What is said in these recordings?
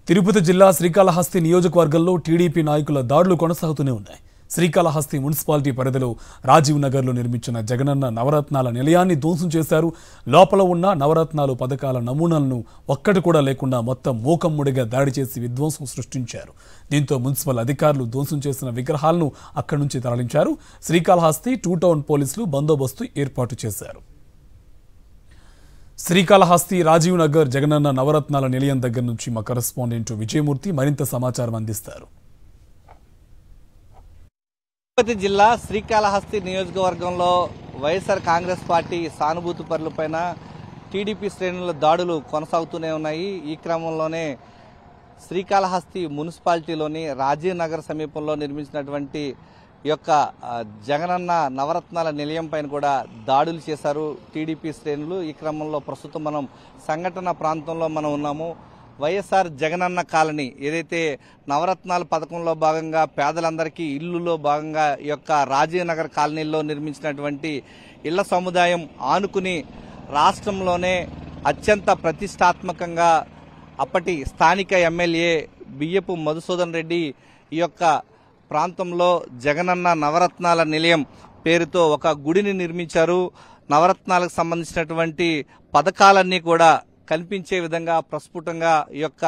తిరుపతి జిల్లా శ్రీకాళహస్తి నియోజకవర్గంలో టీడీపీ నాయకుల దాడులు కొనసాగుతూనే ఉన్నాయి. శ్రీకాళహస్తి మున్సిపాలిటీ పరిధిలో రాజీవ్ నగర్లో నిర్మించిన జగనన్న నవరత్నాల నిలయాన్ని ధ్వంసం చేశారు. లోపల ఉన్న నవరత్నాలు పథకాల నమూనాలను ఒక్కటి కూడా లేకుండా మొత్తం మూకమ్ముడిగా దాడి చేసి విధ్వంసం సృష్టించారు. దీంతో మున్సిపల్ అధికారులు ధ్వంసం చేసిన విగ్రహాలను అక్కడి నుంచి తరలించారు. శ్రీకాళహస్తి 2 టౌన్ పోలీసులు బందోబస్తు ఏర్పాటు చేశారు. శ్రీకాళహస్తి రాజీవ్ నగర్ జగనన్న నవరత్నాల నిలయం దగ్గర నుంచి మా కరెస్పాండెంట్ విజయమూర్తి మరింత సమాచారం అందిస్తారు. తిరుపతి జిల్లా శ్రీకాళహస్తి నియోజకవర్గంలో వైఎస్ఆర్ కాంగ్రెస్ పార్టీ సానుభూతి పరులపైన టీడీపీ శ్రేణుల దాడులు కొనసాగుతూనే ఉన్నాయి. ఈ క్రమంలోనే శ్రీకాళహస్తి మున్సిపాలిటీలోని రాజీవ్ నగర్ సమీపంలో నిర్మించినటువంటి ఈ యొక్క జగనన్న నవరత్నాల నిలయం పైన కూడా దాడులు చేశారు టీడీపీ శ్రేణులు. ఈ క్రమంలో ప్రస్తుతం మనం సంఘటన ప్రాంతంలో మనం ఉన్నాము. వైఎస్ఆర్ జగనన్న కాలనీ ఏదైతే నవరత్నాల పథకంలో భాగంగా పేదలందరికీ ఇళ్లులో భాగంగా ఈ యొక్క రాజీవ్ నగర్ కాలనీలో నిర్మించినటువంటి ఇళ్ల సముదాయం ఆనుకుని రాష్ట్రంలోనే అత్యంత ప్రతిష్టాత్మకంగా అప్పటి స్థానిక ఎమ్మెల్యే బియ్యపు మధుసూదన్ రెడ్డి ఈ యొక్క ప్రాంతంలో జగనన్న నవరత్నాల నిలయం పేరుతో ఒక గుడిని నిర్మించారు. నవరత్నాలకు సంబంధించినటువంటి పథకాలన్నీ కూడా కనిపించే విధంగా ప్రస్ఫుటంగా ఈ యొక్క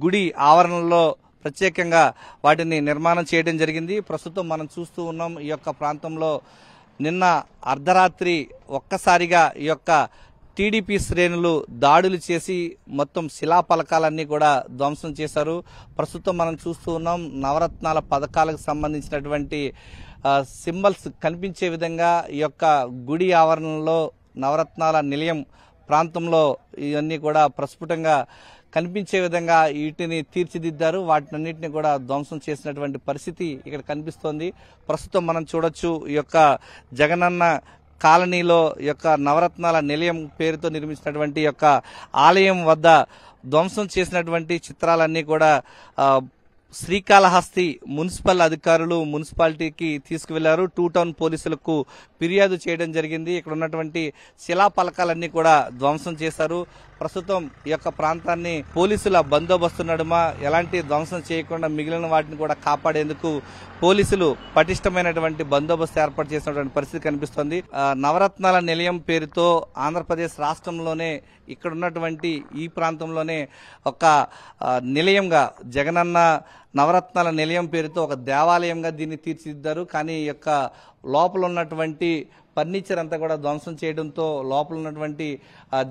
గుడి ఆవరణలో ప్రత్యేకంగా వాటిని నిర్మాణం చేయడం జరిగింది. ప్రస్తుతం మనం చూస్తూ ఉన్నాం ఈ యొక్క ప్రాంతంలో నిన్న అర్ధరాత్రి ఒక్కసారిగా ఈ యొక్క టీడీపీ శ్రేణులు దాడులు చేసి మొత్తం శిలాఫలకాలన్నీ కూడా ధ్వంసం చేశారు. ప్రస్తుతం మనం చూస్తూ ఉన్నాం నవరత్నాల పథకాలకు సంబంధించినటువంటి సింబల్స్ కనిపించే విధంగా ఈ యొక్క గుడి ఆవరణలో నవరత్నాల నిలయం ప్రాంతంలో ఇవన్నీ కూడా ప్రస్ఫుటంగా కనిపించే విధంగా వీటిని తీర్చిదిద్దారు. వాటినన్నింటినీ కూడా ధ్వంసం చేసినటువంటి పరిస్థితి ఇక్కడ కనిపిస్తోంది. ప్రస్తుతం మనం చూడొచ్చు ఈ యొక్క జగనన్న కాలనీలో ఈ యొక్క నవరత్నాల నిలయం పేరుతో నిర్మించినటువంటి యొక్క ఆలయం వద్ద ధ్వంసం చేసినటువంటి చిత్రాలన్నీ కూడా శ్రీకాళహస్తి మున్సిపల్ అధికారులు మున్సిపాలిటీకి తీసుకువెళ్లారు. 2 టౌన్ పోలీసులకు ఫిర్యాదు చేయడం జరిగింది. ఇక్కడ ఉన్నటువంటి శిలాఫలకాలన్నీ కూడా ధ్వంసం చేశారు. ప్రస్తుతం ఈ యొక్క ప్రాంతాన్ని పోలీసుల బందోబస్తు నడుమ ఎలాంటి ధ్వంసం చేయకుండా మిగిలిన వాటిని కూడా కాపాడేందుకు పోలీసులు పటిష్టమైనటువంటి బందోబస్తు ఏర్పాటు చేసినటువంటి పరిస్థితి కనిపిస్తోంది. నవరత్నాల నిలయం పేరుతో ఆంధ్రప్రదేశ్ రాష్ట్రంలోనే ఇక్కడ ఉన్నటువంటి ఈ ప్రాంతంలోనే ఒక నిలయంగా జగనన్న నవరత్నాల నిలయం పేరుతో ఒక దేవాలయంగా దీన్ని తీర్చిదిద్దారు. కానీ ఈ యొక్క లోపల ఉన్నటువంటి ఫర్నిచర్ అంతా కూడా ధ్వంసం చేయడంతో లోపల ఉన్నటువంటి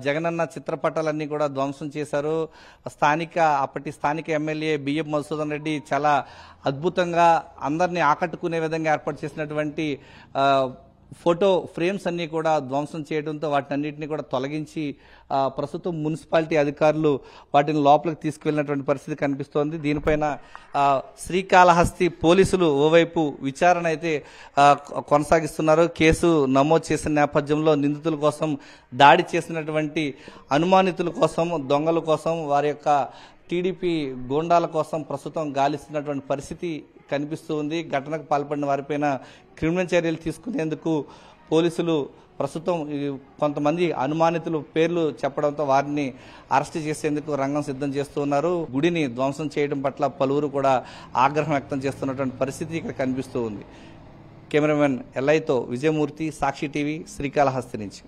జగనన్న చిత్రపటాలన్నీ కూడా ధ్వంసం చేశారు. అప్పటి స్థానిక ఎమ్మెల్యే బియ్యపు మధుసూదన్ రెడ్డి చాలా అద్భుతంగా అందరినీ ఆకట్టుకునే విధంగా ఏర్పాటు చేసినటువంటి ఫోటో ఫ్రేమ్స్ అన్ని కూడా ధ్వంసం చేయడంతో వాటినన్నింటినీ కూడా తొలగించి ప్రస్తుతం మున్సిపాలిటీ అధికారులు వాటిని లోపలికి తీసుకువెళ్ళినటువంటి పరిస్థితి కనిపిస్తోంది. దీనిపైన శ్రీకాళహస్తి పోలీసులు ఓవైపు విచారణ అయితే కొనసాగిస్తున్నారు. కేసు నమోదు చేసిన నేపథ్యంలో నిందితుల కోసం దాడి చేసినటువంటి అనుమానితుల కోసం దొంగల కోసం వారి యొక్క టీడీపీ గూండాల కోసం ప్రస్తుతం గాలిస్తున్నటువంటి పరిస్థితి కనిపిస్తూ ఉంది. ఘటనకు పాల్పడిన వారిపైన క్రిమినల్ చర్యలు తీసుకునేందుకు పోలీసులు ప్రస్తుతం కొంతమంది అనుమానితులు పేర్లు చెప్పడంతో వారిని అరెస్ట్ చేసేందుకు రంగం సిద్ధం చేస్తూ ఉన్నారు. గుడిని ధ్వంసం చేయడం పట్ల పలువురు కూడా ఆగ్రహం వ్యక్తం చేస్తున్నటువంటి పరిస్థితి ఇక్కడ కనిపిస్తూ ఉంది. కెమెరామెన్ ఎల్ఐతో విజయమూర్తి, సాక్షి టీవీ, శ్రీకాళహస్తి నుంచి.